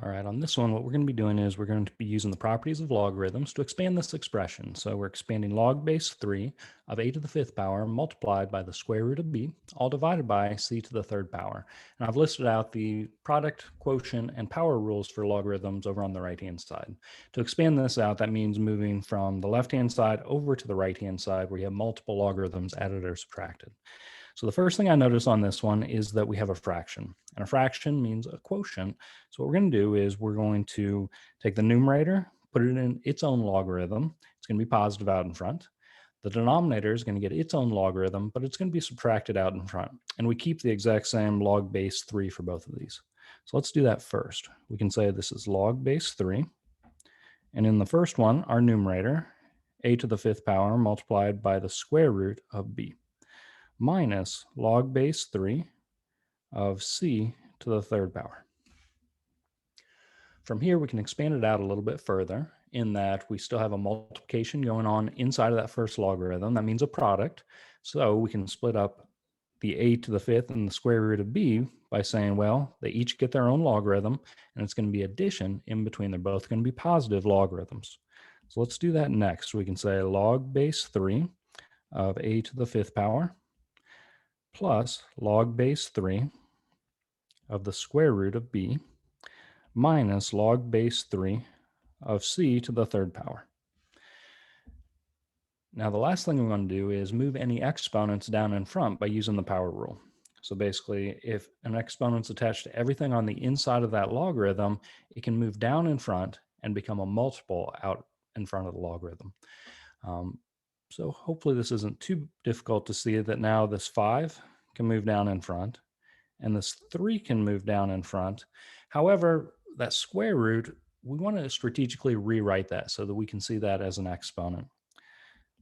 All right, on this one, what we're going to be doing is we're going to be using the properties of logarithms to expand this expression. So we're expanding log base 3 of a to the fifth power multiplied by the square root of b, all divided by c to the third power. And I've listed out the product, quotient, and power rules for logarithms over on the right-hand side. To expand this out, that means moving from the left-hand side over to the right-hand side where you have multiple logarithms added or subtracted. So the first thing I notice on this one is that we have a fraction, and a fraction means a quotient. So what we're going to do is we're going to take the numerator, put it in its own logarithm. It's going to be positive out in front. The denominator is going to get its own logarithm, but it's going to be subtracted out in front. And we keep the exact same log base 3 for both of these. So let's do that first. We can say this is log base 3. And in the first one, our numerator, a to the fifth power multiplied by the square root of b, minus log base 3 of c to the third power. From here, we can expand it out a little bit further in that we still have a multiplication going on inside of that first logarithm. That means a product. So we can split up the a to the fifth and the square root of b by saying, well, they each get their own logarithm, and it's going to be addition in between. They're both going to be positive logarithms. So let's do that next. We can say log base 3 of a to the fifth power plus log base 3 of the square root of b minus log base 3 of c to the third power. Now the last thing we want to do is move any exponents down in front by using the power rule. So basically, if an exponent's attached to everything on the inside of that logarithm, it can move down in front and become a multiple out in front of the logarithm. So hopefully this isn't too difficult to see that now this 5 can move down in front and this 3 can move down in front. However, that square root, we want to strategically rewrite that so that we can see that as an exponent.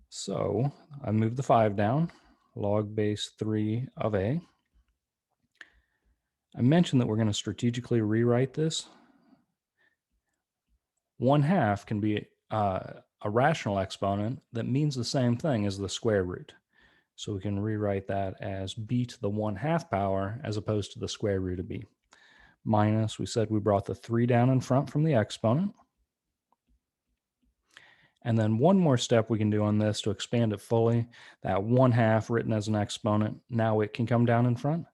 So I move the 5 down, log base 3 of a. I mentioned that we're going to strategically rewrite this. 1/2 can be a rational exponent that means the same thing as the square root. So we can rewrite that as b to the 1/2 power as opposed to the square root of b. Minus, we said we brought the 3 down in front from the exponent. And then one more step we can do on this to expand it fully, that 1/2 written as an exponent, now it can come down in front.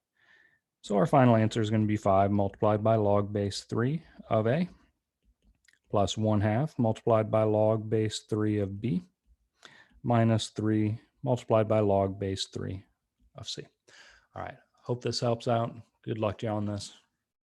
So our final answer is going to be 5 multiplied by log base 3 of a plus 1/2 multiplied by log base 3 of b minus 3 multiplied by log base 3 of c. All right, hope this helps out. Good luck to you on this.